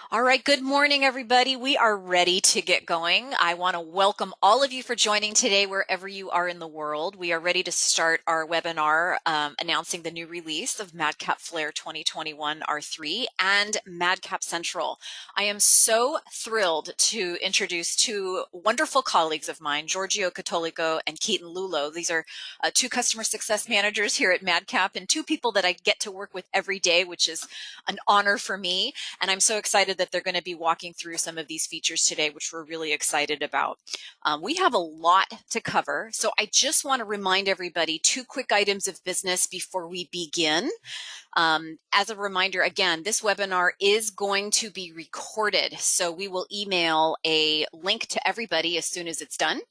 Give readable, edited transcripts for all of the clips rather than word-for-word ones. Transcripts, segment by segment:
All right, good morning, everybody. We are ready to get going. I want to welcome all of you for joining today, wherever you are in the world. We are ready to start our webinar announcing the new release of MadCap Flare 2021 R3 and MadCap Central. I am so thrilled to introduce two wonderful colleagues of mine, Jorgeo Catolico and Keaton Lullo. These are two customer success managers here at MadCap and two people that I get to work with every day, which is an honor for me. And I'm so excited that they're going to be walking through some of these features today, which we're really excited about. We have a lot to cover. So I just want to remind everybody two quick items of business before we begin. As a reminder, again, this webinar is going to be recorded. So we will email a link to everybody as soon as it's done.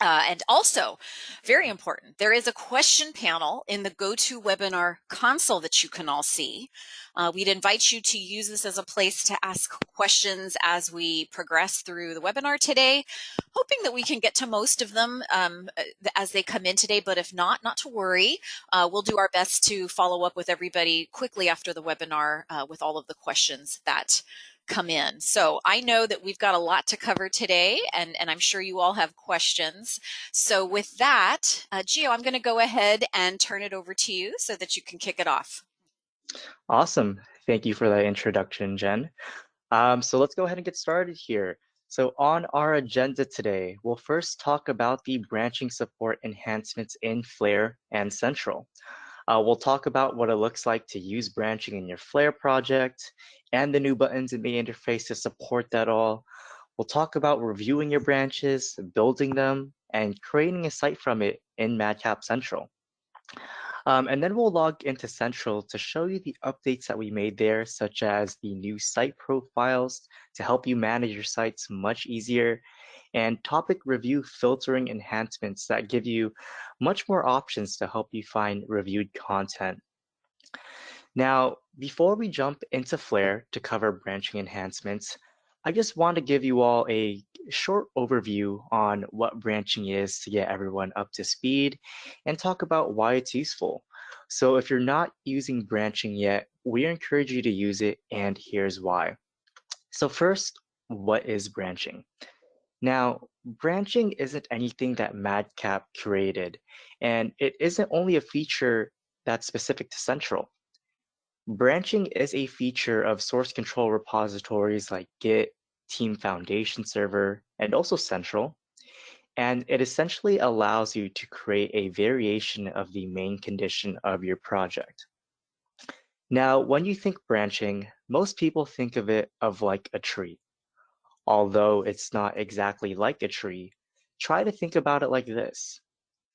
And also, very important, there is a question panel in the GoToWebinar console that you can all see. We'd invite you to use this as a place to ask questions as we progress through the webinar today, hoping that we can get to most of them as they come in today, but if not, not to worry. We'll do our best to follow up with everybody quickly after the webinar with all of the questions that come in. So I know that we've got a lot to cover today, and I'm sure you all have questions. So with that, Gio, I'm going to go ahead and turn it over to you so that you can kick it off. Awesome. Thank you for that introduction, Jen. So let's go ahead and get started here. So on our agenda today, we'll first talk about the branching support enhancements in Flare and Central. We'll talk about what it looks like to use branching in your Flare project and the new buttons in the interface to support that all. We'll talk about reviewing your branches, building them, and creating a site from it in MadCap Central. And then we'll log into Central to show you the updates that we made there, such as the new site profiles to help you manage your sites much easier, and topic review filtering enhancements that give you much more options to help you find reviewed content. Now, before we jump into Flare to cover branching enhancements, I just want to give you all a short overview on what branching is to get everyone up to speed and talk about why it's useful. So if you're not using branching yet, we encourage you to use it, and here's why. So first, what is branching? Now, branching isn't anything that MadCap created, and it isn't only a feature that's specific to Central. Branching is a feature of source control repositories like Git, Team Foundation Server, and also Central, and it essentially allows you to create a variation of the main condition of your project. Now, when you think branching, most people think of it of like a tree. Although it's not exactly like a tree, try to think about it like this.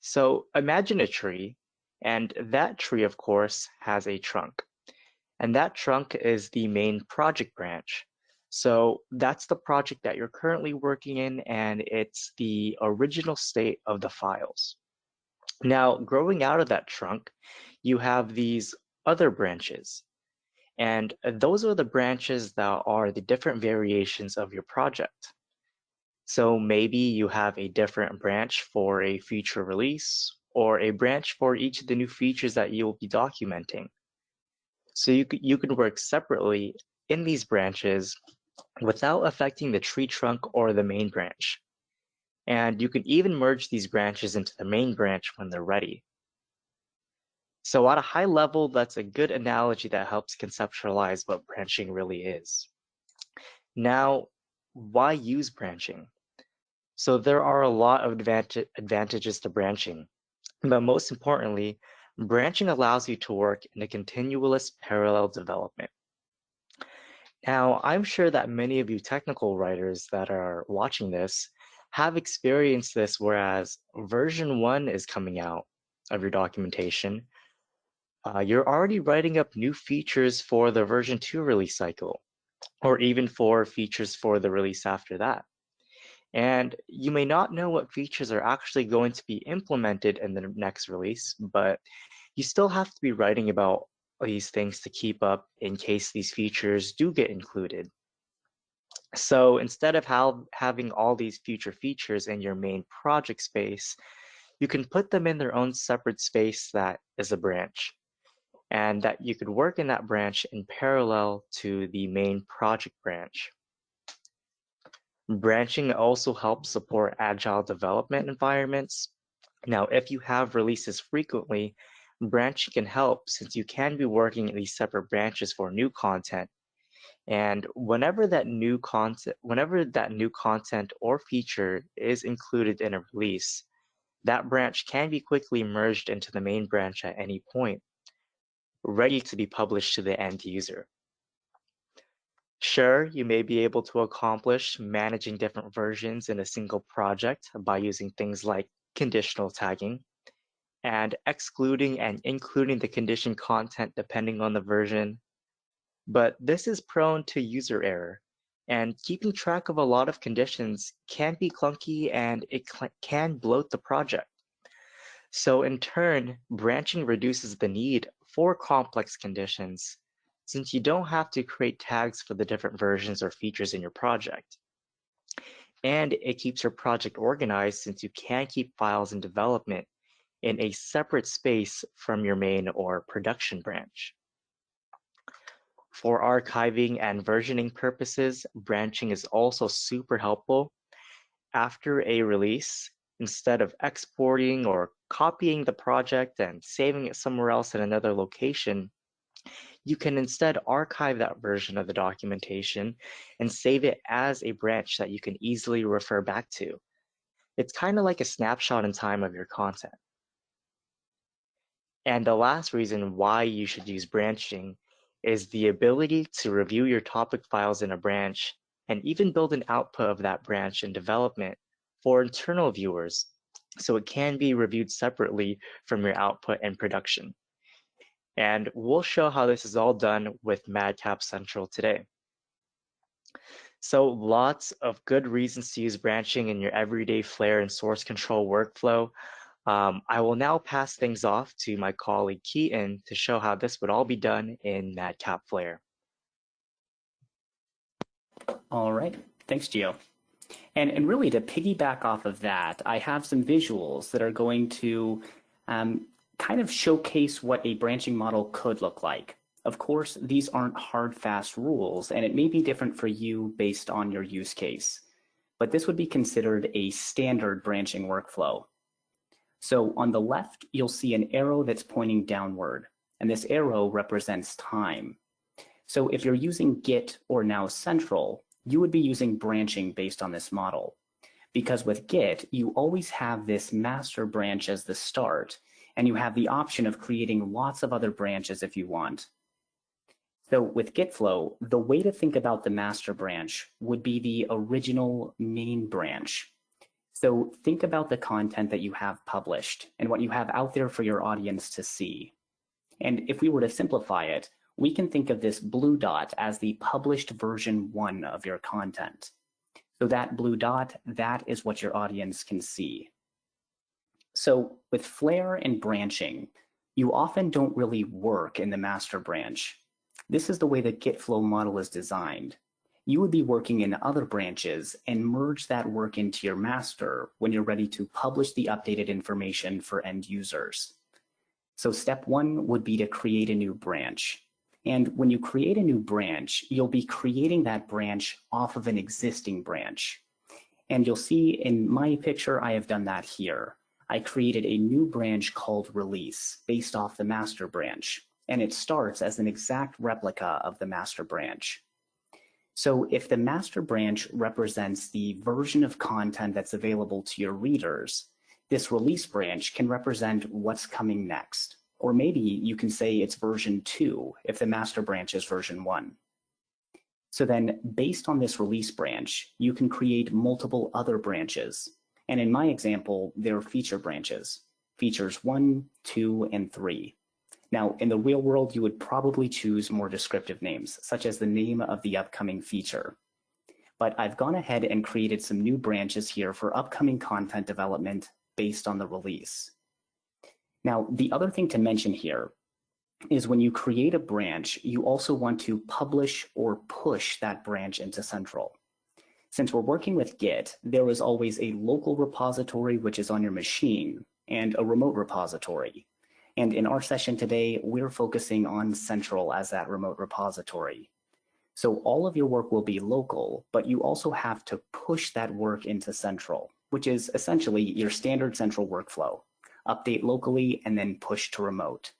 So imagine a tree, and that tree, of course, has a trunk. And that trunk is the main project branch. So that's the project that you're currently working in, and it's the original state of the files. Now, growing out of that trunk, you have these other branches. And those are the branches that are the different variations of your project. So maybe you have a different branch for a future release, or a branch for each of the new features that you will be documenting. So you can work separately in these branches without affecting the tree trunk or the main branch. And you can even merge these branches into the main branch when they're ready. So at a high level, that's a good analogy that helps conceptualize what branching really is. Now, why use branching? So there are a lot of advantages to branching, but most importantly, branching allows you to work in a continuous parallel development. Now, I'm sure that many of you technical writers that are watching this have experienced this, whereas version 1 is coming out of your documentation. You're already writing up new features for the version 2 release cycle, or even for features for the release after that. And you may not know what features are actually going to be implemented in the next release, but you still have to be writing about these things to keep up in case these features do get included. So instead of having all these future features in your main project space, you can put them in their own separate space that is a branch. and that you could work in that branch in parallel to the main project branch. Branching also helps support agile development environments. Now, if you have releases frequently, branching can help since you can be working in these separate branches for new content. And whenever that new content or feature is included in a release, that branch can be quickly merged into the main branch at any point, ready to be published to the end user. Sure, you may be able to accomplish managing different versions in a single project by using things like conditional tagging and excluding and including the condition content depending on the version. But this is prone to user error, and keeping track of a lot of conditions can be clunky and it can bloat the project. So in turn, branching reduces the need for complex conditions since you don't have to create tags for the different versions or features in your project. And it keeps your project organized since you can keep files in development in a separate space from your main or production branch. For archiving and versioning purposes, branching is also super helpful. After a release, instead of exporting or copying the project and saving it somewhere else in another location, you can instead archive that version of the documentation and save it as a branch that you can easily refer back to. It's kind of like a snapshot in time of your content. And the last reason why you should use branching is the ability to review your topic files in a branch and even build an output of that branch in development for internal viewers, so it can be reviewed separately from your output and production. And we'll show how this is all done with MadCap Central today. So lots of good reasons to use branching in your everyday Flare and source control workflow. I will now pass things off to my colleague Keaton to show how this would all be done in MadCap Flare. All right, thanks, Gio. And really, to piggyback off of that, I have some visuals that are going to kind of showcase what a branching model could look like. Of course, these aren't hard, fast rules, and it may be different for you based on your use case. But this would be considered a standard branching workflow. So on the left, you'll see an arrow that's pointing downward, and this arrow represents time. So if you're using Git or now Central, you would be using branching based on this model. Because with Git, you always have this master branch as the start, and you have the option of creating lots of other branches if you want. So with Git flow, the way to think about the master branch would be the original main branch. So think about the content that you have published and what you have out there for your audience to see. And if we were to simplify it, we can think of this blue dot as the published version 1 of your content. So that blue dot, that is what your audience can see. So with Flare and branching, you often don't really work in the master branch. This is the way the Git flow model is designed. You would be working in other branches and merge that work into your master when you're ready to publish the updated information for end users. So step 1 would be to create a new branch. And when you create a new branch, you'll be creating that branch off of an existing branch. And you'll see in my picture, I have done that here. I created a new branch called release based off the master branch. And it starts as an exact replica of the master branch. So if the master branch represents the version of content that's available to your readers, this release branch can represent what's coming next. Or maybe you can say it's version 2 if the master branch is version 1. So then based on this release branch, you can create multiple other branches. And in my example, there are feature branches, features 1, 2, and 3. Now, in the real world, you would probably choose more descriptive names, such as the name of the upcoming feature. But I've gone ahead and created some new branches here for upcoming content development based on the release. Now, the other thing to mention here is when you create a branch, you also want to publish or push that branch into Central. Since we're working with Git, there is always a local repository which is on your machine and a remote repository. And in our session today, we're focusing on Central as that remote repository. So all of your work will be local, but you also have to push that work into Central, which is essentially your standard Central workflow. Update locally and then push to remote.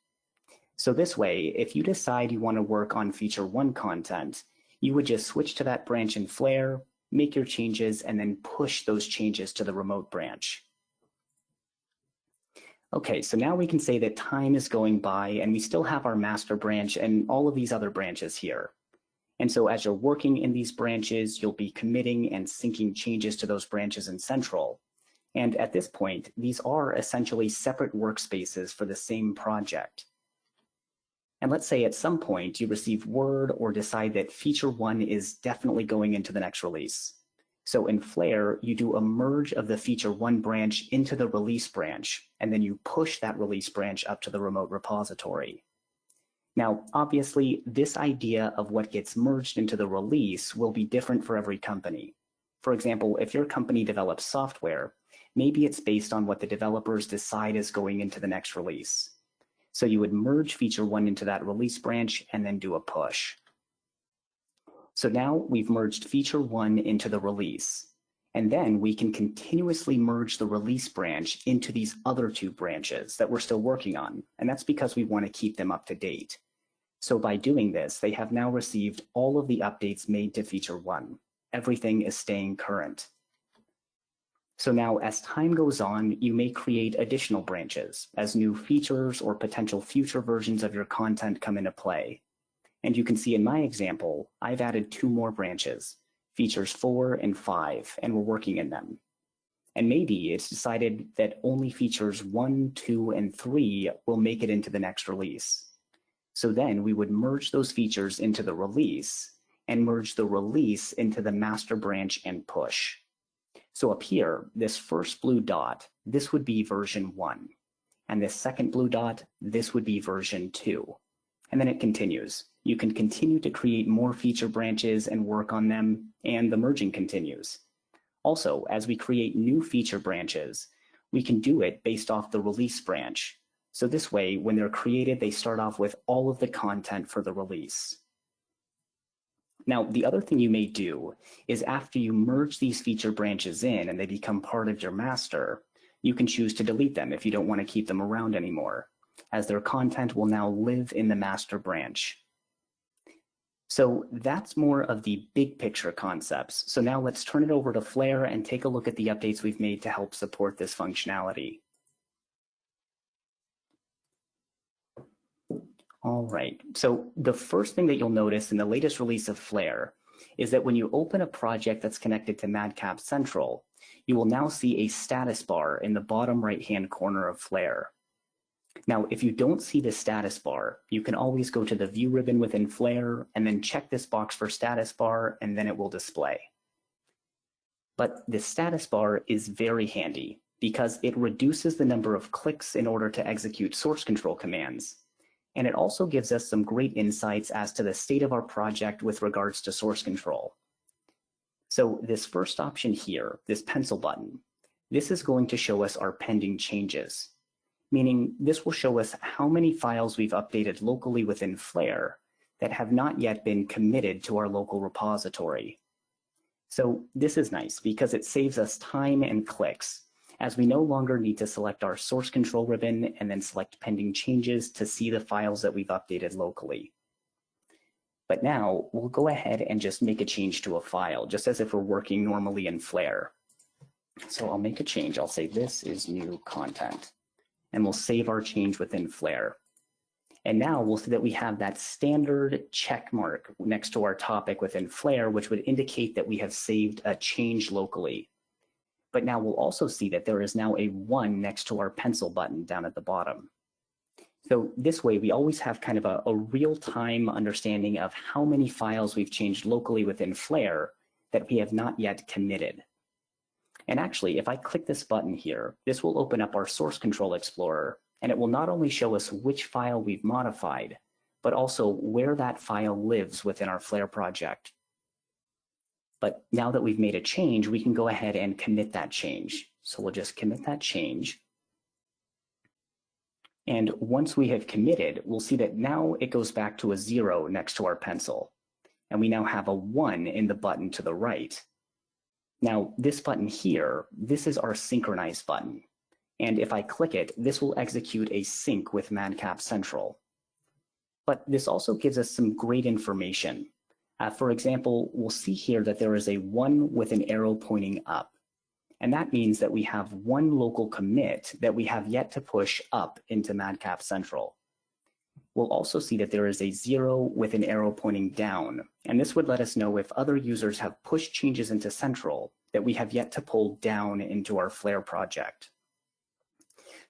So this way, if you decide you want to work on feature 1 content, you would just switch to that branch in Flare, make your changes, and then push those changes to the remote branch. Okay, so now we can say that time is going by and we still have our master branch and all of these other branches here. And so as you're working in these branches, you'll be committing and syncing changes to those branches in Central. And at this point, these are essentially separate workspaces for the same project. And let's say at some point you receive word or decide that feature 1 is definitely going into the next release. So in Flare, you do a merge of the feature 1 branch into the release branch, and then you push that release branch up to the remote repository. Now, obviously, this idea of what gets merged into the release will be different for every company. For example, if your company develops software, maybe it's based on what the developers decide is going into the next release. So you would merge feature 1 into that release branch and then do a push. So now we've merged feature 1 into the release, and then we can continuously merge the release branch into these other 2 branches that we're still working on, and that's because we want to keep them up to date. So by doing this, they have now received all of the updates made to feature 1. Everything is staying current. So now as time goes on, you may create additional branches as new features or potential future versions of your content come into play. And you can see in my example, I've added 2 more branches, features 4 and 5, and we're working in them. And maybe it's decided that only features 1, 2, and 3 will make it into the next release. So then we would merge those features into the release and merge the release into the master branch and push. So up here, this first blue dot, this would be version 1. And this second blue dot, this would be version 2. And then it continues. You can continue to create more feature branches and work on them, and the merging continues. Also, as we create new feature branches, we can do it based off the release branch. So this way, when they're created, they start off with all of the content for the release. Now, the other thing you may do is after you merge these feature branches in and they become part of your master, you can choose to delete them if you don't want to keep them around anymore, as their content will now live in the master branch. So that's more of the big picture concepts. So now let's turn it over to Flare and take a look at the updates we've made to help support this functionality. All right, so the first thing that you'll notice in the latest release of Flare is that when you open a project that's connected to MadCap Central, you will now see a status bar in the bottom right-hand corner of Flare. Now, if you don't see the status bar, you can always go to the View ribbon within Flare and then check this box for status bar, and then it will display. But the status bar is very handy because it reduces the number of clicks in order to execute source control commands. And it also gives us some great insights as to the state of our project with regards to source control. So this first option here, this pencil button, this is going to show us our pending changes, meaning this will show us how many files we've updated locally within Flare that have not yet been committed to our local repository. So this is nice because it saves us time and clicks, as we no longer need to select our source control ribbon and then select pending changes to see the files that we've updated locally. But now we'll go ahead and just make a change to a file, just as if we're working normally in Flare. So I'll make a change. I'll say this is new content, and we'll save our change within Flare. And now we'll see that we have that standard check mark next to our topic within Flare, which would indicate that we have saved a change locally. But now we'll also see that there is now a 1 next to our pencil button down at the bottom. So this way, we always have kind of a real-time understanding of how many files we've changed locally within Flare that we have not yet committed. And actually, if I click this button here, this will open up our Source Control Explorer, and it will not only show us which file we've modified, but also where that file lives within our Flare project. But now that we've made a change, we can go ahead and commit that change. So we'll just commit that change. And once we have committed, we'll see that now it goes back to a 0 next to our pencil. And we now have a 1 in the button to the right. Now, this button here, this is our synchronize button. And if I click it, this will execute a sync with MadCap Central. But this also gives us some great information. For example, we'll see here that there is a 1 with an arrow pointing up. And that means that we have one local commit that we have yet to push up into MadCap Central. We'll also see that there is a 0 with an arrow pointing down, and this would let us know if other users have pushed changes into Central that we have yet to pull down into our Flare project.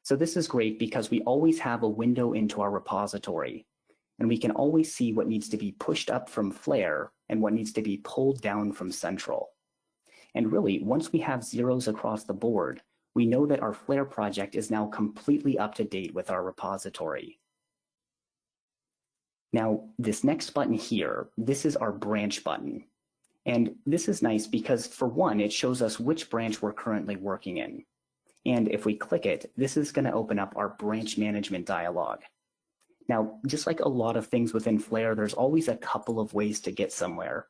So this is great because we always have a window into our repository, and we can always see what needs to be pushed up from Flare and what needs to be pulled down from Central. And really, once we have zeros across the board, we know that our Flare project is now completely up to date with our repository. Now, this next button here, this is our branch button. And this is nice because, for one, it shows us which branch we're currently working in. And if we click it, this is going to open up our branch management dialog. Now, just like a lot of things within Flare, there's always a couple of ways to get somewhere.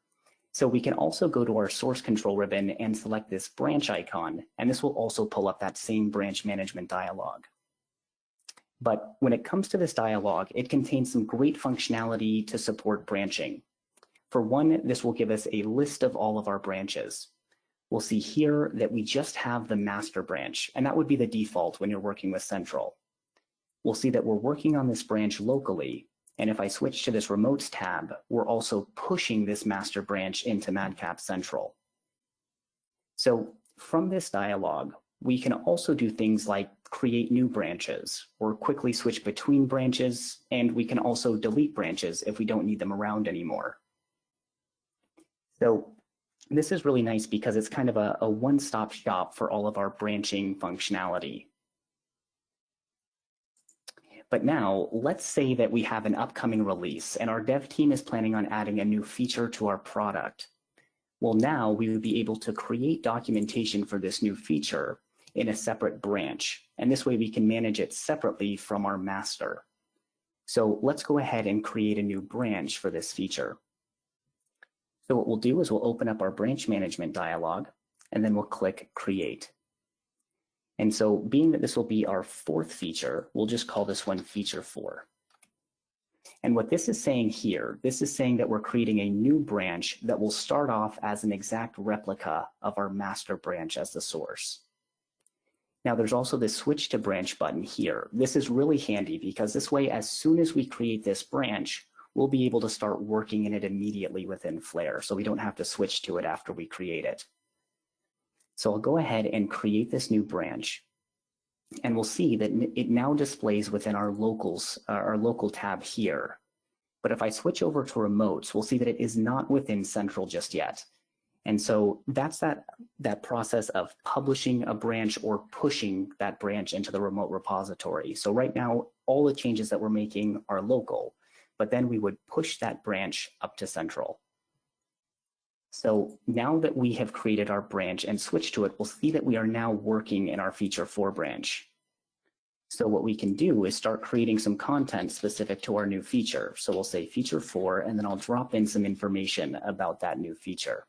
So we can also go to our source control ribbon and select this branch icon, and this will also pull up that same branch management dialog. But when it comes to this dialog, it contains some great functionality to support branching. For one, this will give us a list of all of our branches. We'll see here that we just have the master branch, and that would be the default when you're working with Central. We'll see that we're working on this branch locally, and if I switch to this Remotes tab, we're also pushing this master branch into MadCap Central. So from this dialog, we can also do things like create new branches or quickly switch between branches, and we can also delete branches if we don't need them around anymore. So this is really nice because it's kind of a one-stop shop for all of our branching functionality. But now let's say that we have an upcoming release and our dev team is planning on adding a new feature to our product. Well, now we would be able to create documentation for this new feature in a separate branch, and this way we can manage it separately from our master. So let's go ahead and create a new branch for this feature. So what we'll do is we'll open up our branch management dialog, and then we'll click Create. And so being that this will be our fourth feature, we'll just call this one Feature 4. And what this is saying here, this is saying that we're creating a new branch that will start off as an exact replica of our master branch as the source. Now there's also this switch to branch button here. This is really handy because this way, as soon as we create this branch, we'll be able to start working in it immediately within Flare, so we don't have to switch to it after we create it. So I'll go ahead and create this new branch, and we'll see that it now displays within our locals, our local tab here. But if I switch over to remotes, we'll see that it is not within Central just yet. And so that's that process of publishing a branch or pushing that branch into the remote repository. So right now, all the changes that we're making are local, but then we would push that branch up to Central. So now that we have created our branch and switched to it, we'll see that we are now working in our Feature 4 branch. So what we can do is start creating some content specific to our new feature. So we'll say Feature 4, and then I'll drop in some information about that new feature.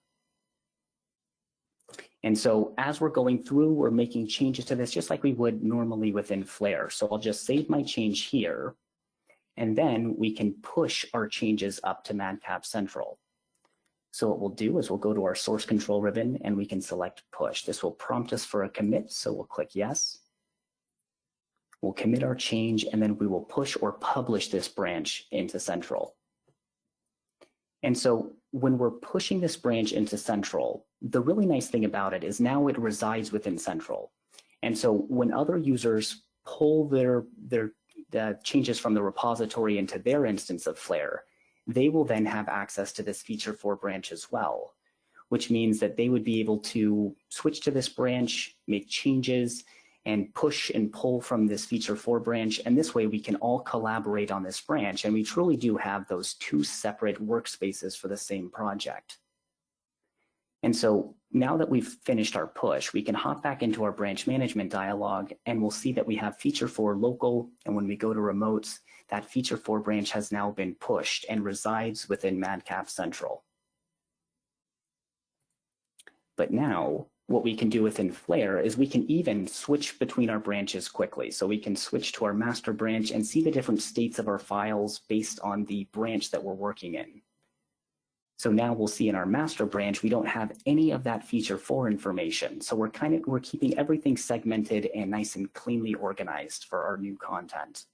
And so as we're going through, we're making changes to this just like we would normally within Flare. So I'll just save my change here, and then we can push our changes up to MadCap Central. So what we'll do is we'll go to our source control ribbon and we can select push. This will prompt us for a commit, so we'll click yes. We'll commit our change, and then we will push or publish this branch into Central. And so when we're pushing this branch into Central, the really nice thing about it is now it resides within Central. And so when other users pull their changes from the repository into their instance of Flare, they will then have access to this Feature 4 branch as well, which means that they would be able to switch to this branch, make changes, and push and pull from this Feature 4 branch. And this way we can all collaborate on this branch, and we truly do have those two separate workspaces for the same project. And so now that we've finished our push, we can hop back into our branch management dialog, and we'll see that we have feature 4 local. And when we go to remotes, that feature 4 branch has now been pushed and resides within MadCap Central. But now what we can do within Flare is we can even switch between our branches quickly. So we can switch to our master branch and see the different states of our files based on the branch that we're working in. So now we'll see in our master branch, we don't have any of that feature 4 information. So we're keeping everything segmented and nice and cleanly organized for our new content.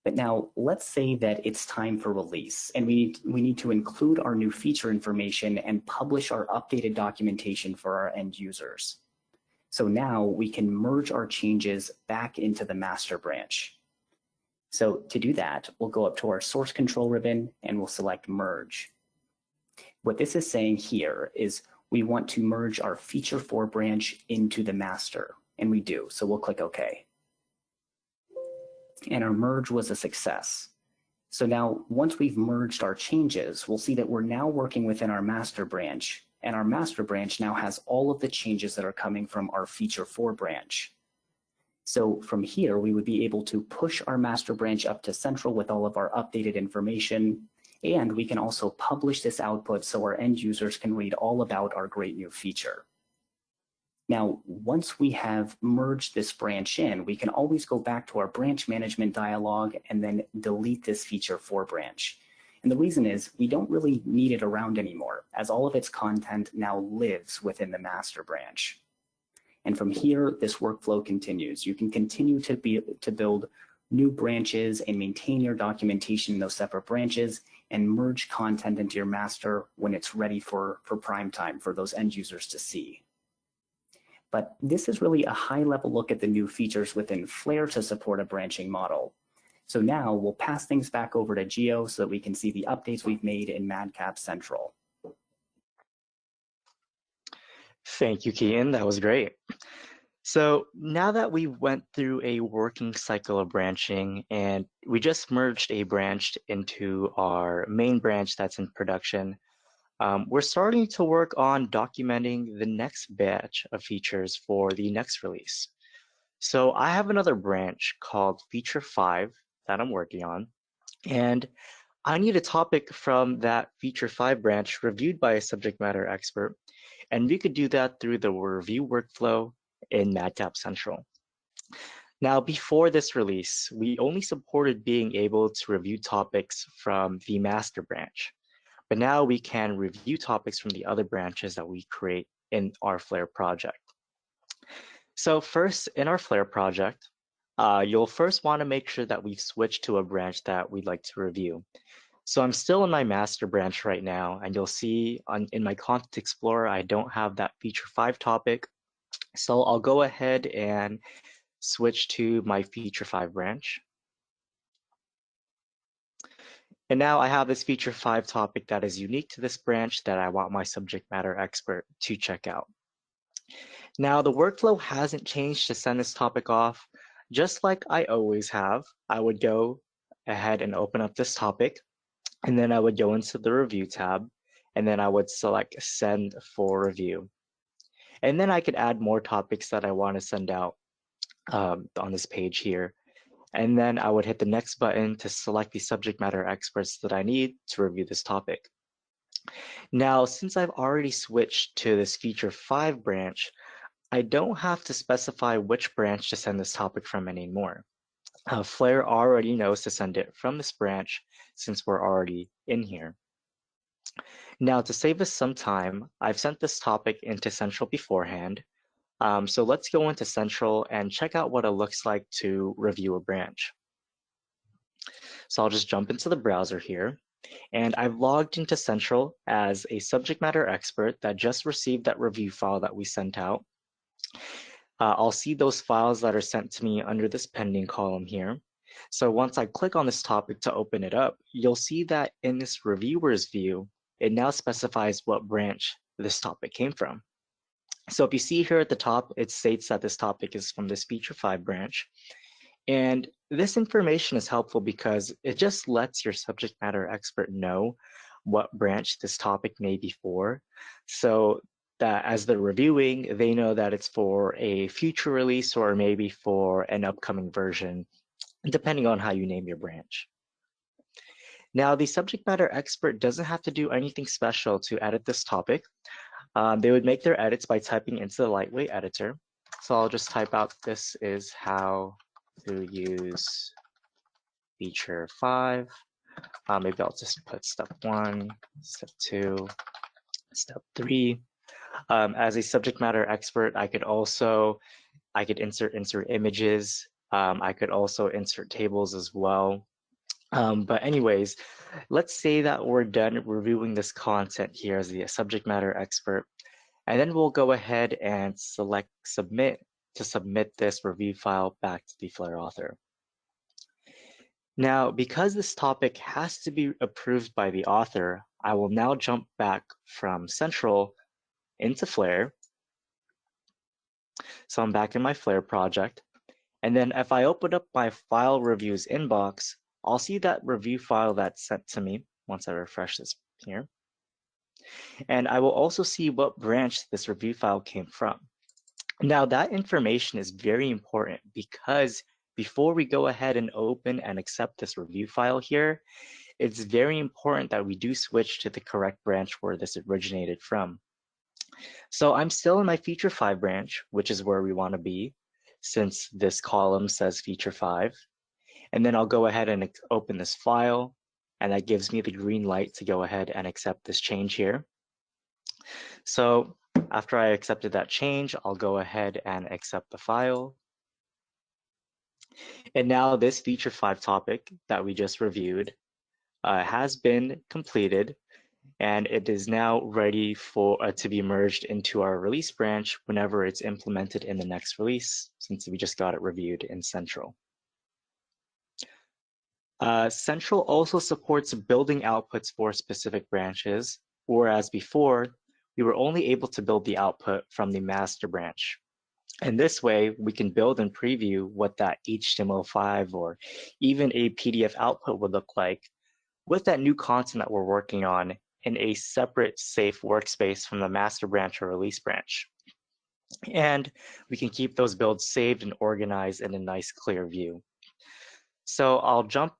But now let's say that it's time for release, and we need to include our new feature information and publish our updated documentation for our end users. So now we can merge our changes back into the master branch. So to do that, we'll go up to our source control ribbon and we'll select merge. What this is saying here is we want to merge our feature 4 branch into the master, and we do. So we'll click OK. And our merge was a success. So now once we've merged our changes, we'll see that we're now working within our master branch, and our master branch now has all of the changes that are coming from our feature 4 branch. So from here, we would be able to push our master branch up to central with all of our updated information, and we can also publish this output so our end users can read all about our great new feature. Now, once we have merged this branch in, we can always go back to our branch management dialog and then delete this feature 4 branch. And the reason is we don't really need it around anymore, as all of its content now lives within the master branch. And from here, this workflow continues. You can continue to build new branches and maintain your documentation in those separate branches and merge content into your master when it's ready for prime time for those end users to see. But this is really a high-level look at the new features within Flare to support a branching model. So now we'll pass things back over to Geo so that we can see the updates we've made in MadCap Central. Thank you, Keaton. That was great. So now that we went through a working cycle of branching and we just merged a branch into our main branch that's in production, we're starting to work on documenting the next batch of features for the next release. So I have another branch called Feature 5 that I'm working on, and I need a topic from that Feature 5 branch reviewed by a subject matter expert, and we could do that through the review workflow in MadCap Central. Now, before this release, we only supported being able to review topics from the master branch. But now we can review topics from the other branches that we create in our Flare project. So first, in our Flare project, you'll first want to make sure that we've switched to a branch that we'd like to review. So I'm still in my master branch right now, and you'll see in my Content Explorer, I don't have that Feature 5 topic. So I'll go ahead and switch to my Feature 5 branch. And now I have this Feature 5 topic that is unique to this branch that I want my subject matter expert to check out. Now the workflow hasn't changed to send this topic off. Just like I always have, I would go ahead and open up this topic, and then I would go into the review tab, and then I would select send for review. And then I could add more topics that I want to send out on this page here. And then I would hit the next button to select the subject matter experts that I need to review this topic. Now, since I've already switched to this Feature 5 branch, I don't have to specify which branch to send this topic from anymore. Flare already knows to send it from this branch since we're already in here. Now, to save us some time, I've sent this topic into Central beforehand. So let's go into Central and check out what it looks like to review a branch. So I'll just jump into the browser here, and I've logged into Central as a subject matter expert that just received that review file that we sent out. I'll see those files that are sent to me under this pending column here. So once I click on this topic to open it up, you'll see that in this reviewer's view, it now specifies what branch this topic came from. So if you see here at the top, it states that this topic is from this Feature 5 branch. And this information is helpful because it just lets your subject matter expert know what branch this topic may be for, so that as they're reviewing, they know that it's for a future release or maybe for an upcoming version, depending on how you name your branch. Now, the subject matter expert doesn't have to do anything special to edit this topic. They would make their edits by typing into the lightweight editor. So I'll just type out, this is how to use feature 5. Maybe I'll just put step 1, step 2, step 3. As a subject matter expert, I could insert images. I could also insert tables as well. But anyways, let's say that we're done reviewing this content here as the subject matter expert, and then we'll go ahead and select submit to submit this review file back to the Flare author. Now, because this topic has to be approved by the author, I will now jump back from Central into Flare. So I'm back in my Flare project. And then if I open up my file reviews inbox, I'll see that review file that's sent to me once I refresh this here. And I will also see what branch this review file came from. Now that information is very important because before we go ahead and open and accept this review file here, it's very important that we do switch to the correct branch where this originated from. So I'm still in my feature 5 branch, which is where we want to be since this column says feature 5. And then I'll go ahead and open this file, and that gives me the green light to go ahead and accept this change here. So after I accepted that change, I'll go ahead and accept the file. And now this feature 5 topic that we just reviewed has been completed, and it is now ready for to be merged into our release branch whenever it's implemented in the next release, since we just got it reviewed in Central. Central also supports building outputs for specific branches, whereas before, we were only able to build the output from the master branch. And this way, we can build and preview what that HTML5 or even a PDF output would look like with that new content that we're working on in a separate, safe workspace from the master branch or release branch. And we can keep those builds saved and organized in a nice, clear view. So I'll jump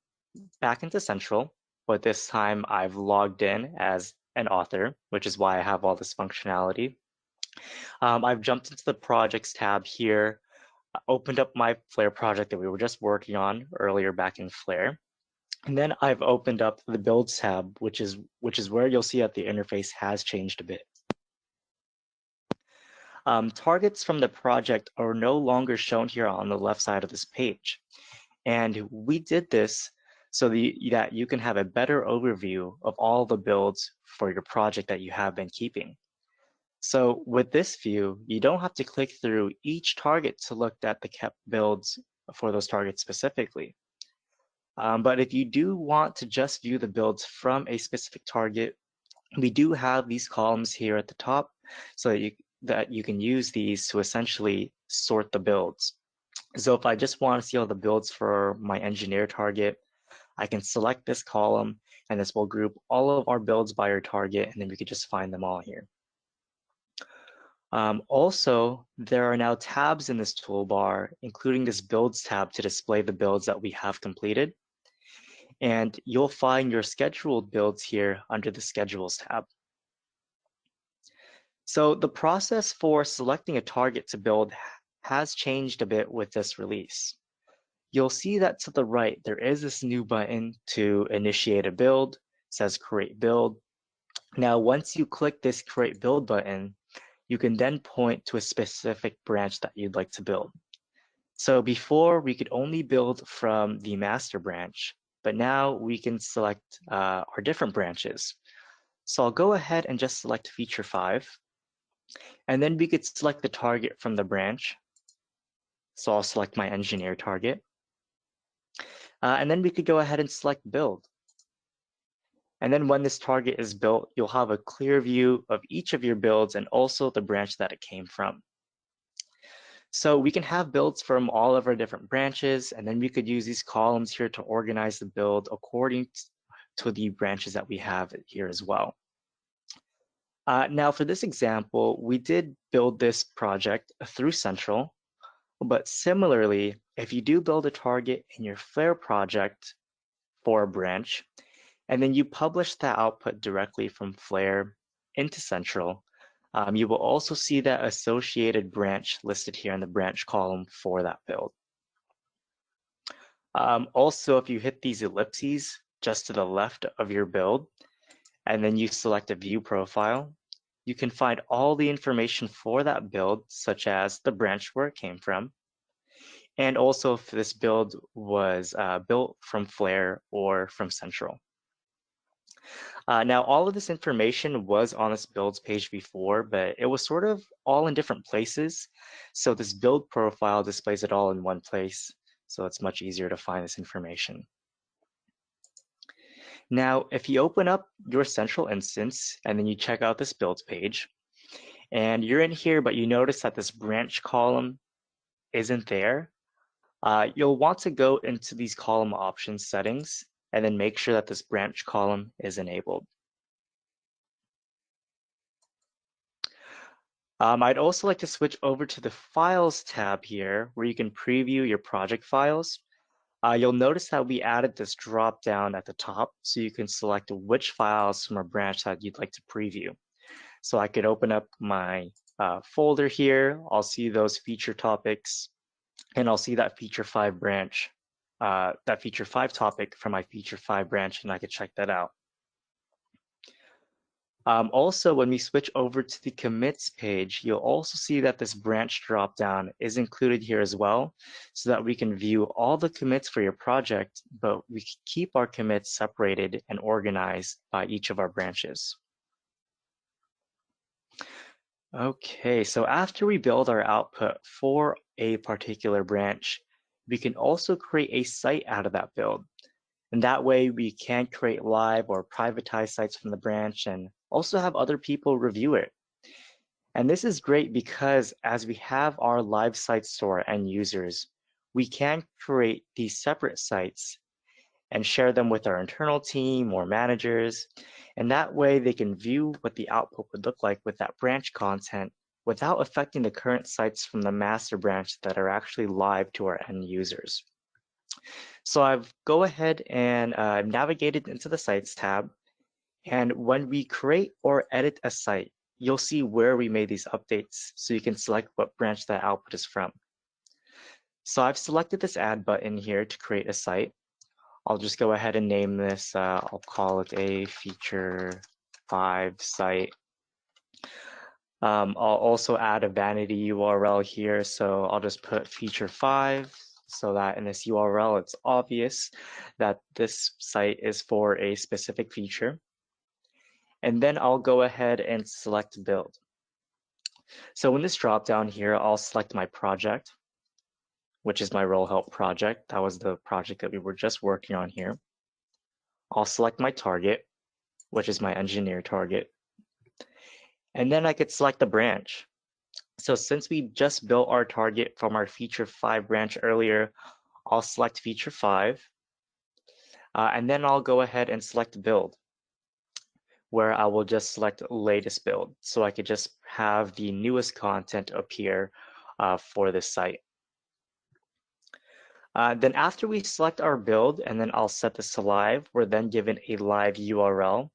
back into Central, but this time I've logged in as an author, which is why I have all this functionality. I've jumped into the projects tab here, opened up my Flare project that we were just working on earlier back in Flare. And then I've opened up the builds tab, which is where you'll see that the interface has changed a bit. Targets from the project are no longer shown here on the left side of this page. And we did this so that you can have a better overview of all the builds for your project that you have been keeping. So with this view, you don't have to click through each target to look at the kept builds for those targets specifically. But if you do want to just view the builds from a specific target, we do have these columns here at the top so that you can use these to essentially sort the builds. So if I just want to see all the builds for my engineer target, I can select this column and this will group all of our builds by our target, and then we could just find them all here. Also, there are now tabs in this toolbar, including this builds tab to display the builds that we have completed. And you'll find your scheduled builds here under the schedules tab. So the process for selecting a target to build has changed a bit with this release. You'll see that to the right, there is this new button to initiate a build. It says create build. Now, once you click this create build button, you can then point to a specific branch that you'd like to build. So before, we could only build from the master branch, but now we can select our different branches. So I'll go ahead and just select feature 5. And then we could select the target from the branch. So I'll select my engineer target. And then we could go ahead and select build. And then when this target is built, you'll have a clear view of each of your builds and also the branch that it came from. So we can have builds from all of our different branches, and then we could use these columns here to organize the build according to the branches that we have here as well. Now for this example, we did build this project through Central, but similarly, if you do build a target in your Flare project for a branch, and then you publish that output directly from Flare into Central, you will also see that associated branch listed here in the branch column for that build. Also, if you hit these ellipses just to the left of your build, and then you select a view profile, you can find all the information for that build, such as the branch where it came from, and also if this build was built from Flare or from Central. Now, all of this information was on this builds page before, but it was sort of all in different places. So this build profile displays it all in one place. So it's much easier to find this information. Now, if you open up your Central instance and then you check out this builds page, and you're in here, but you notice that this branch column isn't there, you'll want to go into these column options settings and then make sure that this branch column is enabled. I'd also like to switch over to the Files tab here, where you can preview your project files. You'll notice that we added this drop down at the top, so you can select which files from a branch that you'd like to preview. So I could open up my folder here. I'll see those feature topics, and I'll see that feature 5 branch, that feature 5 topic from my feature 5 branch, and I could check that out. Also, when we switch over to the commits page, you'll also see that this branch dropdown is included here as well, so that we can view all the commits for your project, but we can keep our commits separated and organized by each of our branches. Okay, so after we build our output for a particular branch, we can also create a site out of that build. And that way we can create live or privatized sites from the branch and also have other people review it. And this is great because as we have our live sites to our end users, we can create these separate sites and share them with our internal team or managers. And that way they can view what the output would look like with that branch content without affecting the current sites from the master branch that are actually live to our end users. So I've go ahead and navigated into the Sites tab. And when we create or edit a site, you'll see where we made these updates so you can select what branch that output is from. So I've selected this Add button here to create a site. I'll just go ahead and name this, I'll call it a feature 5 site. I'll also add a vanity URL here, so I'll just put feature 5 so that in this URL it's obvious that this site is for a specific feature. And then I'll go ahead and select build. So in this drop down here, I'll select my project, which is my role help project. That was the project that we were just working on here. I'll select my target, which is my engineer target. And then I could select the branch. So since we just built our target from our feature 5 branch earlier, I'll select feature 5. And then I'll go ahead and select build, where I will just select latest build. So I could just have the newest content appear for this site. Then after we select our build, and then I'll set this to live, we're then given a live URL.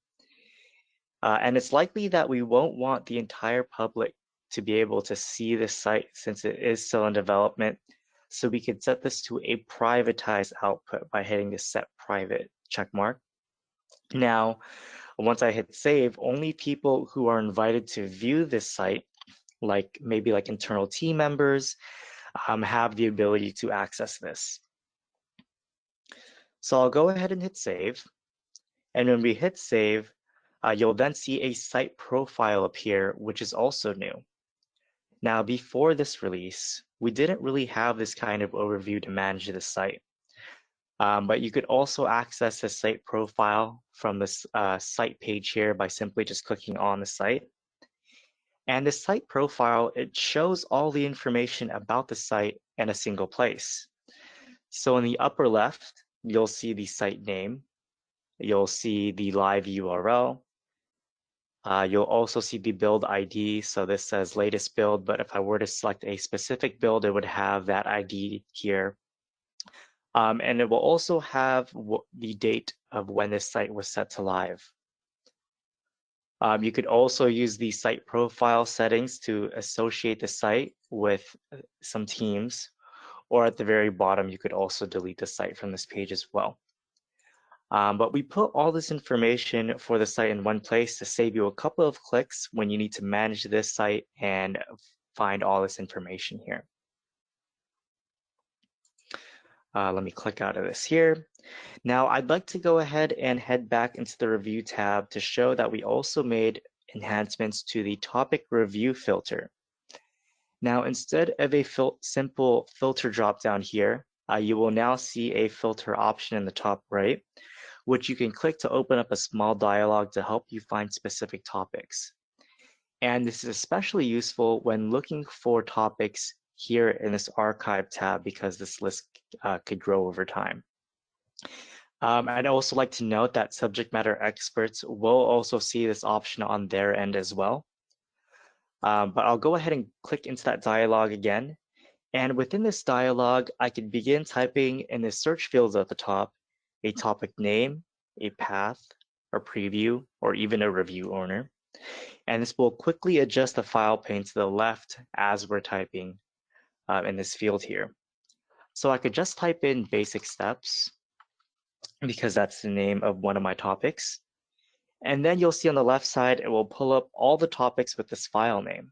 And it's likely that we won't want the entire public to be able to see this site since it is still in development. So we could set this to a privatized output by hitting the set private checkmark. Now, once I hit save, only people who are invited to view this site, like maybe like internal team members, have the ability to access this. So I'll go ahead and hit save. And when we hit save, you'll then see a site profile appear, which is also new. Now, before this release, we didn't really have this kind of overview to manage the site. But you could also access the site profile from this site page here by simply just clicking on the site. And the site profile, it shows all the information about the site in a single place. So in the upper left, you'll see the site name. You'll see the live URL. You'll also see the build ID. So this says latest build, but if I were to select a specific build, it would have that ID here. And it will also have the date of when this site was set to live. You could also use the site profile settings to associate the site with some teams, or at the very bottom, you could also delete the site from this page as well. But we put all this information for the site in one place to save you a couple of clicks when you need to manage this site and find all this information here. Let me click out of this here. Now I'd like to go ahead and head back into the review tab to show that we also made enhancements to the topic review filter. Now, instead of a simple filter dropdown here, you will now see a filter option in the top right, which you can click to open up a small dialog to help you find specific topics. And this is especially useful when looking for topics here in this archive tab because this list could grow over time. I'd also like to note that subject matter experts will also see this option on their end as well. But I'll go ahead and click into that dialog again. And within this dialog, I can begin typing in the search fields at the top, a topic name, a path, a preview, or even a review owner. And this will quickly adjust the file pane to the left as we're typing in this field here. So I could just type in basic steps because that's the name of one of my topics. And then you'll see on the left side, it will pull up all the topics with this file name.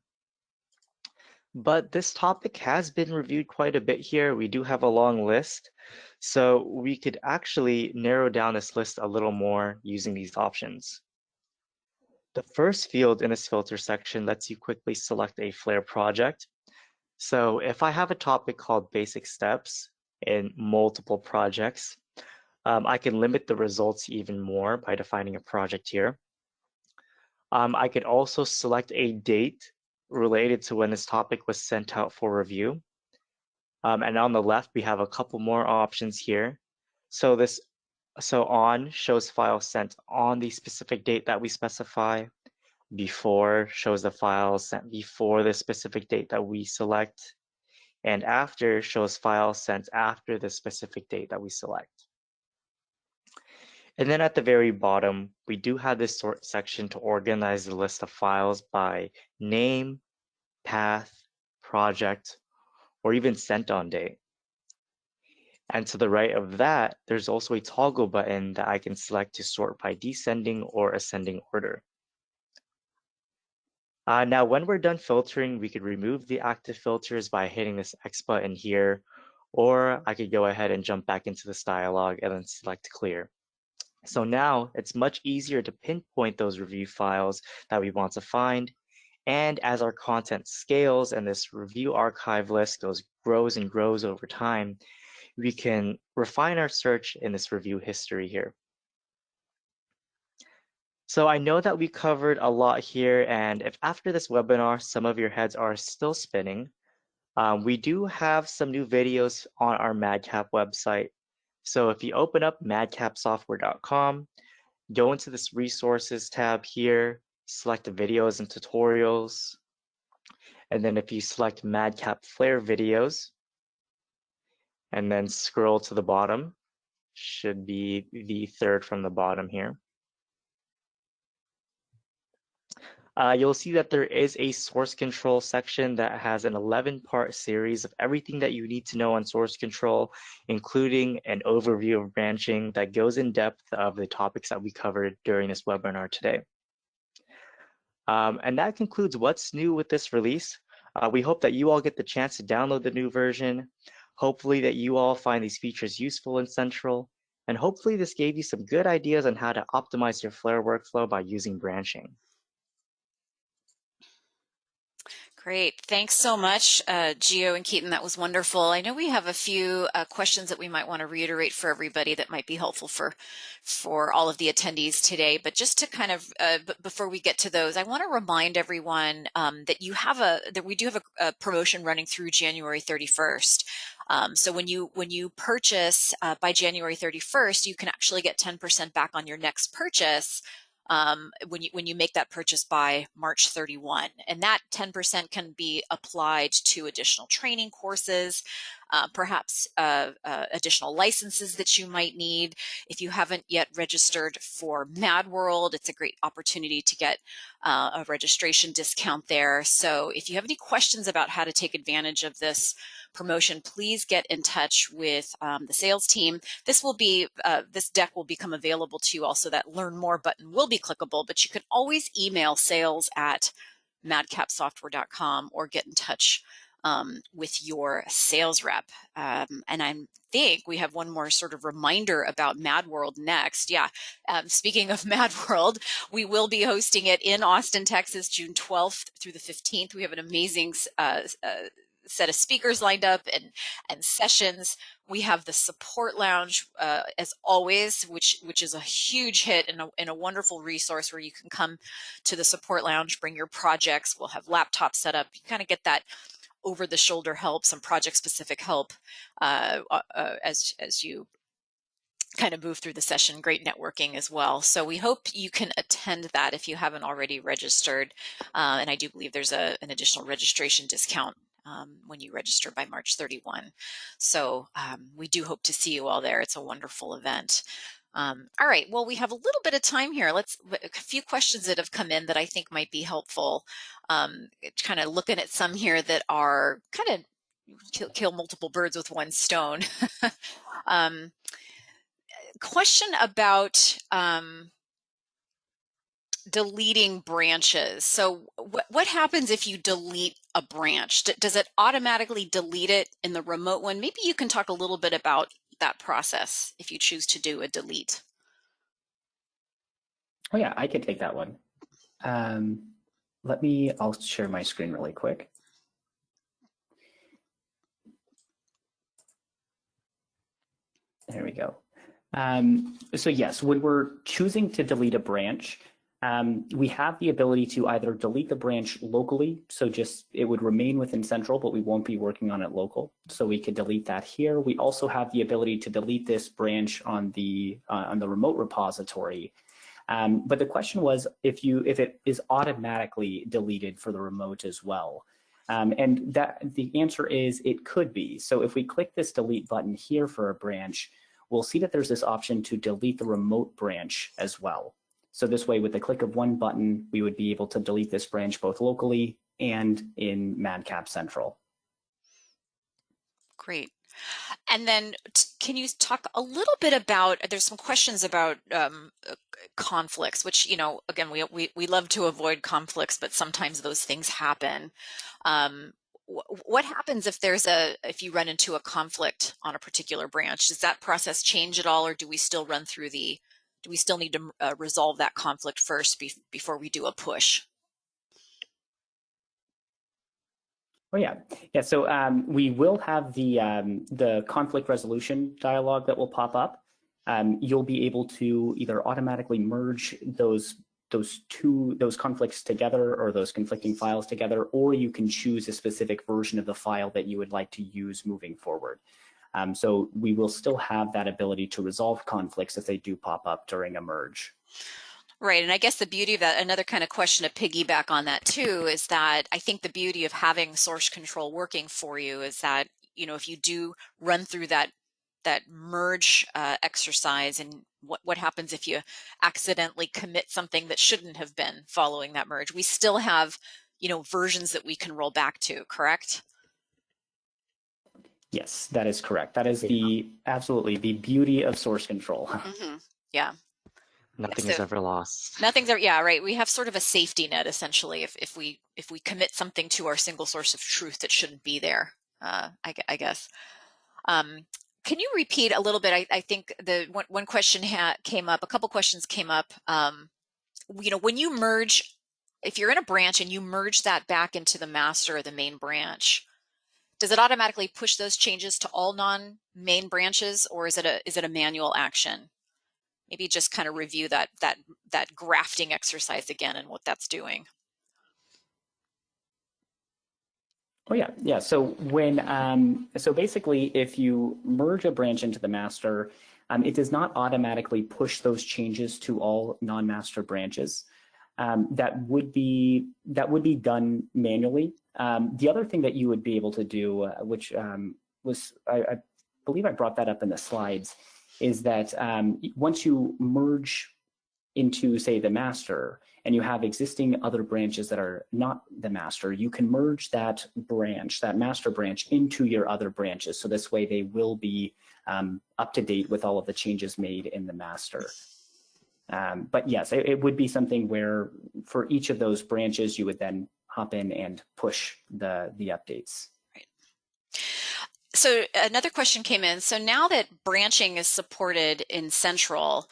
But this topic has been reviewed quite a bit here. We do have a long list. So we could actually narrow down this list a little more using these options. The first field in this filter section lets you quickly select a Flare project. So if I have a topic called basic steps in multiple projects, I can limit the results even more by defining a project here. I could also select a date related to when this topic was sent out for review. And on the left, we have a couple more options here. So on shows file sent on the specific date that we specify. Before shows the file sent before the specific date that we select. And after shows file sent after the specific date that we select. And then at the very bottom, we do have this sort section to organize the list of files by name, path, project, or even sent on date. And to the right of that, there's also a toggle button that I can select to sort by descending or ascending order. Now, when we're done filtering, we could remove the active filters by hitting this X button here, or I could go ahead and jump back into this dialog and then select clear. So now it's much easier to pinpoint those review files that we want to find. And as our content scales and this review archive list grows and grows over time, we can refine our search in this review history here. So I know that we covered a lot here, and if after this webinar, some of your heads are still spinning, we do have some new videos on our MadCap website. So if you open up madcapsoftware.com, go into this resources tab here, select the videos and tutorials. And then if you select MadCap Flare videos, and then scroll to the bottom, should be the third from the bottom here. You'll see that there is a source control section that has an 11-part series of everything that you need to know on source control, including an overview of branching that goes in depth of the topics that we covered during this webinar today. And that concludes what's new with this release. We hope that you all get the chance to download the new version. Hopefully that you all find these features useful and central. And hopefully this gave you some good ideas on how to optimize your Flare workflow by using branching. Great. Thanks so much, Gio and Keaton. That was wonderful. I know we have a few questions that we might want to reiterate for everybody that might be helpful for all of the attendees today. But just to kind of, before we get to those, I want to remind everyone that we do have a promotion running through January 31st. So when you purchase by January 31st, you can actually get 10% back on your next purchase when you make that purchase by March 31. And that 10% can be applied to additional training courses, perhaps additional licenses that you might need. If you haven't yet registered for MadWorld, it's a great opportunity to get a registration discount there. So if you have any questions about how to take advantage of this promotion, please get in touch with the sales team. This deck will become available to you also. That Learn More button will be clickable, but you can always email sales@madcapsoftware.com or get in touch with your sales rep. And I think we have one more sort of reminder about MadWorld next. Yeah, speaking of MadWorld, we will be hosting it in Austin, Texas, June 12th through the 15th. We have an amazing set of speakers lined up and sessions. We have the support lounge as always, which is a huge hit and a wonderful resource where you can come to the support lounge, bring your projects. We'll have laptops set up. You kind of get that over the shoulder help, some project specific help as you kind of move through the session. Great networking as well. So we hope you can attend that if you haven't already registered. And I do believe there's an additional registration discount when you register by March 31. So we do hope to see you all there. It's a wonderful event. All right, well, we have a little bit of time here. A few questions that have come in that I think might be helpful. Kind of looking at some here that are kind of kill multiple birds with one stone. Question about deleting branches. So what happens if you delete a branch? Does it automatically delete it in the remote one? Maybe you can talk a little bit about that process if you choose to do a delete. Oh yeah, I can take that one. I'll share my screen really quick. There we go. So yes, when we're choosing to delete a branch, we have the ability to either delete the branch locally, so it would remain within Central, but we won't be working on it local. So we could delete that here. We also have the ability to delete this branch on the remote repository. But the question was if it is automatically deleted for the remote as well. And the answer is it could be. So if we click this delete button here for a branch, we'll see that there's this option to delete the remote branch as well. So this way, with the click of one button, we would be able to delete this branch both locally and in MadCap Central. Great. And then can you talk a little bit about, there's some questions about conflicts, which, again, we love to avoid conflicts, but sometimes those things happen. What happens if you run into a conflict on a particular branch? Does that process change at all, or do we still need to resolve that conflict first before we do a push? Oh yeah. So we will have the conflict resolution dialog that will pop up. You'll be able to either automatically merge those conflicts together or those conflicting files together, or you can choose a specific version of the file that you would like to use moving forward. So we will still have that ability to resolve conflicts if they do pop up during a merge. Right. And I guess the beauty of that, another kind of question to piggyback on that too, is that I think the beauty of having source control working for you is that, if you do run through that merge exercise, and what happens if you accidentally commit something that shouldn't have been following that merge, we still have, versions that we can roll back to, correct? Yes, that is correct. That is absolutely the beauty of source control. Mm-hmm. Yeah. Nothing is ever lost. Yeah, right. We have sort of a safety net essentially if we commit something to our single source of truth that shouldn't be there. I guess. Can you repeat a little bit? I think the one question came up. A couple questions came up. When you merge, if you're in a branch and you merge that back into the master or the main branch, does it automatically push those changes to all non-main branches, or is it a manual action? Maybe just kind of review that grafting exercise again and what that's doing. Oh yeah, yeah. So so basically, if you merge a branch into the master, it does not automatically push those changes to all non-master branches. That would be done manually. The other thing that you would be able to do, which I believe I brought that up in the slides, is that once you merge into, say, the master, and you have existing other branches that are not the master, you can merge that branch, that master branch, into your other branches. So this way they will be up to date with all of the changes made in the master. But yes, it would be something where for each of those branches, you would then hop in and push the updates. Right. So another question came in. So now that branching is supported in Central,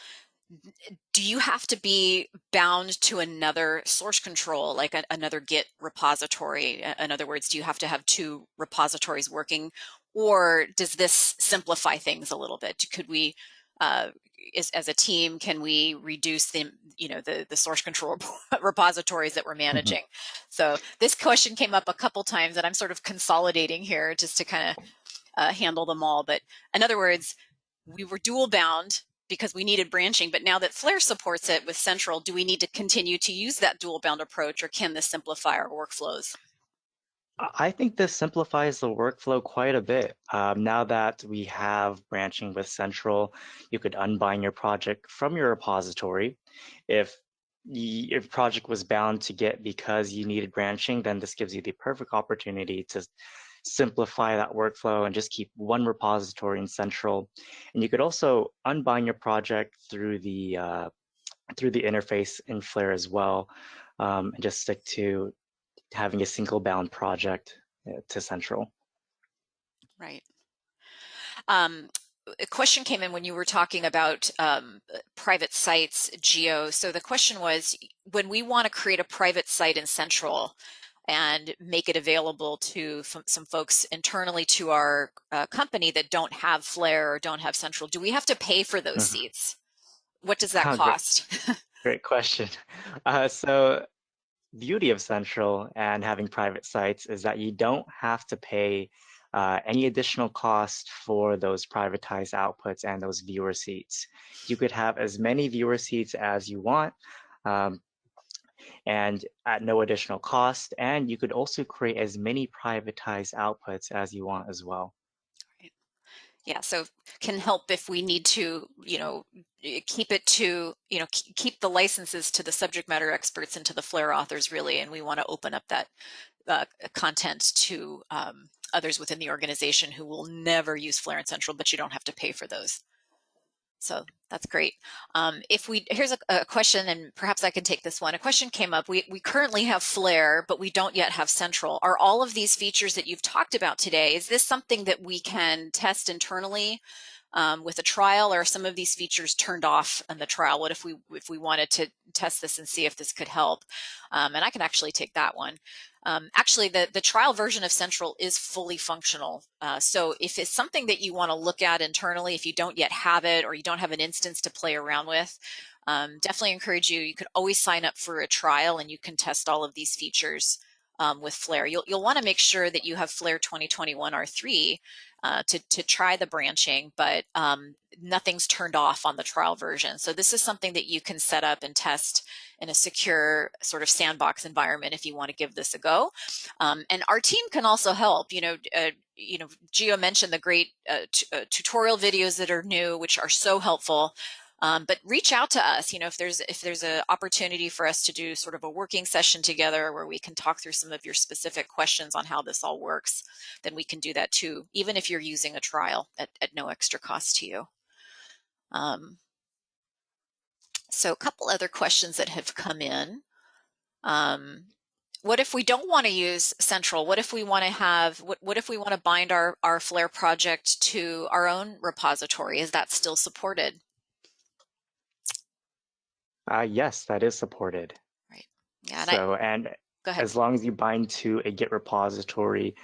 do you have to be bound to another source control, like another Git repository? In other words, do you have to have two repositories working, or does this simplify things a little bit? Could we, as a team, can we reduce the source control repositories that we're managing? So this question came up a couple times, and I'm sort of consolidating here just to kind of handle them all. But in other words, we were dual bound because we needed branching, but now that Flare supports it with Central, do we need to continue to use that dual bound approach, or can this simplify our workflows? I think this simplifies the workflow quite a bit. Now that we have branching with Central, you could unbind your project from your repository. If your project was bound to Git because you needed branching, then this gives you the perfect opportunity to simplify that workflow and just keep one repository in Central. And you could also unbind your project through the interface in Flare as well, and just stick to having a single bound project to Central. Right. A question came in when you were talking about private sites, Geo. So the question was, when we want to create a private site in Central and make it available to some folks internally to our company that don't have Flare or don't have Central, do we have to pay for those seats? What does that cost? Great question. So beauty of Central and having private sites is that you don't have to pay any additional cost for those privatized outputs and those viewer seats. You could have as many viewer seats as you want, and at no additional cost. And you could also create as many privatized outputs as you want as well. Right. Yeah, so can help if we need to, keep it to, keep the licenses to the subject matter experts and to the Flare authors, really, and we want to open up that content to others within the organization who will never use Flare and Central, but you don't have to pay for those. So that's great. Here's a question, and perhaps I can take this one. A question came up. We currently have Flare, but we don't yet have Central. Are all of these features that you've talked about today, is this something that we can test internally with a trial, or are some of these features turned off in the trial? What if we wanted to test this and see if this could help? And I can actually take that one. Actually, the trial version of Central is fully functional. So if it's something that you want to look at internally, if you don't yet have it or you don't have an instance to play around with, definitely encourage you. You could always sign up for a trial and you can test all of these features with Flare. You'll want to make sure that you have Flare 2021 R3 to try the branching, but nothing's turned off on the trial version. So this is something that you can set up and test in a secure sort of sandbox environment if you want to give this a go. And our team can also help. Geo mentioned the great tutorial videos that are new, which are so helpful. But reach out to us, if there's an opportunity for us to do sort of a working session together where we can talk through some of your specific questions on how this all works, then we can do that too, even if you're using a trial at no extra cost to you. So a couple other questions that have come in. What if we don't want to use Central? What if we want to have, what if we want to bind our Flare project to our own repository? Is that still supported? Yes, that is supported. Right. Yeah. So, go ahead. as long as you bind to a Git repository,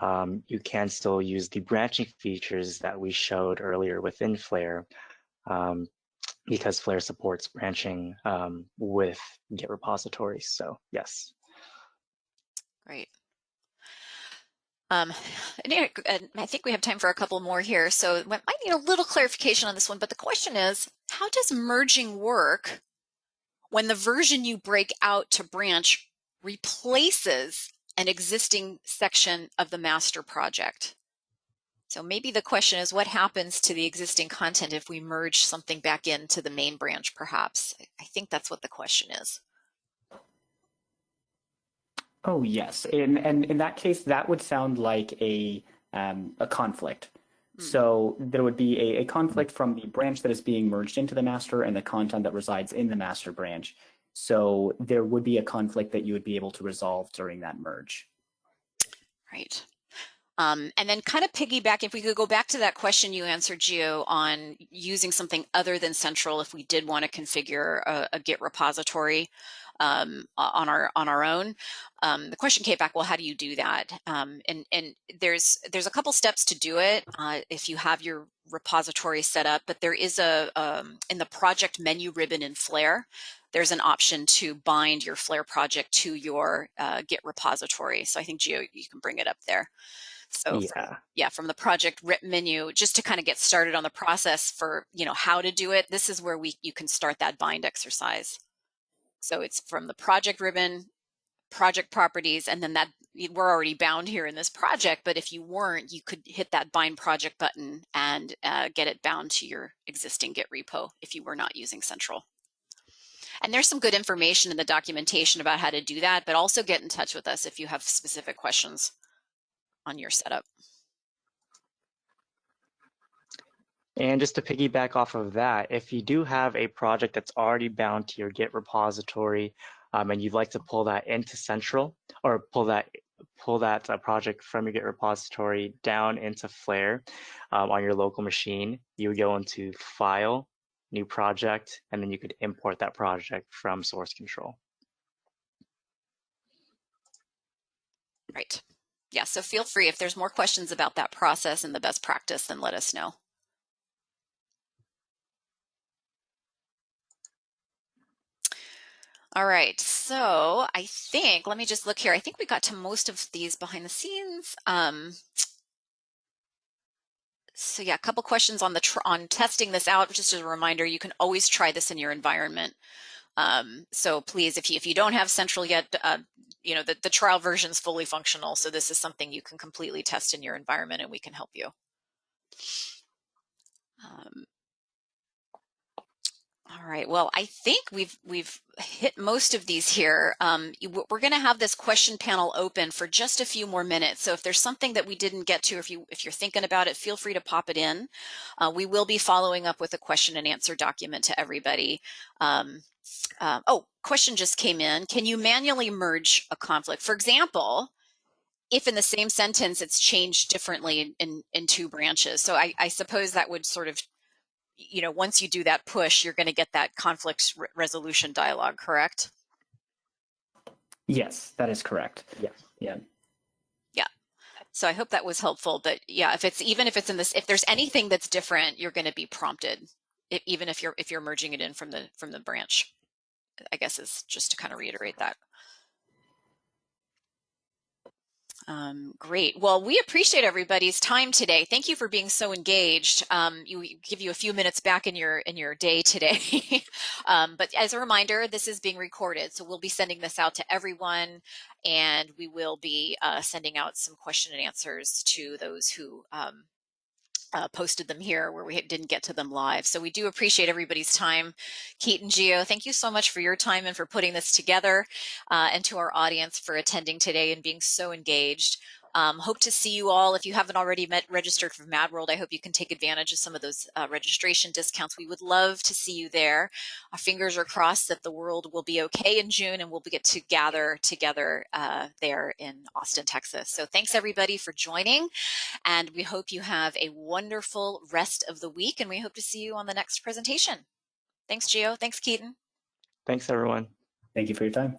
you can still use the branching features that we showed earlier within Flare, because Flare supports branching with Git repositories. So, yes. Great. And I think we have time for a couple more here, so we might need a little clarification on this one, but the question is, how does merging work when the version you break out to branch replaces an existing section of the master project? So maybe the question is, what happens to the existing content if we merge something back into the main branch, perhaps? I think that's what the question is. Oh, yes. And in that case, that would sound like a conflict. So there would be a conflict from the branch that is being merged into the master and the content that resides in the master branch. So there would be a conflict that you would be able to resolve during that merge. Right. And then kind of piggyback, if we could go back to that question you answered, Gio, on using something other than Central if we did want to configure a Git repository on our own. The question came back, well, how do you do that? And there's a couple steps to do it if you have your repository set up, but there is in the project menu ribbon in Flare, there's an option to bind your Flare project to your Git repository. So I think, Gio, you can bring it up there. So from the project menu, just to kind of get started on the process for, how to do it, this is where you can start that bind exercise. So it's from the project ribbon, project properties, and then that we're already bound here in this project, but if you weren't, you could hit that bind project button and get it bound to your existing Git repo if you were not using Central. And there's some good information in the documentation about how to do that, but also get in touch with us if you have specific questions on your setup. And just to piggyback off of that, if you do have a project that's already bound to your Git repository and you'd like to pull that into Central or pull that project from your Git repository down into Flare on your local machine, you would go into File, New Project, and then you could import that project from source control. Right. Yeah, so feel free, if there's more questions about that process and the best practice, then let us know. All right, so I think, let me just look here. I think we got to most of these behind the scenes. So yeah, a couple questions on on testing this out. Just as a reminder, you can always try this in your environment. So please, if you don't have Central yet, the trial version is fully functional. So this is something you can completely test in your environment, and we can help you. All right. Well, I think we've hit most of these here. We're going to have this question panel open for just a few more minutes. So if there's something that we didn't get to, if you're thinking about it, feel free to pop it in. We will be following up with a question and answer document to everybody. Question just came in. Can you manually merge a conflict? For example, if in the same sentence it's changed differently in two branches. So I suppose that would sort of, once you do that push, you're going to get that conflict resolution dialog, correct? Yes, that is correct. Yes. Yeah. Yeah. So I hope that was helpful. But yeah, if there's anything that's different, you're going to be prompted, even if you're merging it in from the branch. I guess is just to kind of reiterate that. Great. Well, we appreciate everybody's time today. Thank you for being so engaged. Give you a few minutes back in your day today. But as a reminder, this is being recorded, so we'll be sending this out to everyone, and we will be sending out some question and answers to those who posted them here where we didn't get to them live. So we do appreciate everybody's time. Keaton, Gio, thank you so much for your time and for putting this together, and to our audience for attending today and being so engaged. Hope to see you all. If you haven't already registered for MadWorld, I hope you can take advantage of some of those registration discounts. We would love to see you there. Our fingers are crossed that the world will be okay in June and we'll get to gather together there in Austin, Texas. So thanks everybody for joining, and we hope you have a wonderful rest of the week, and we hope to see you on the next presentation. Thanks, Gio. Thanks, Keaton. Thanks, everyone. Thank you for your time.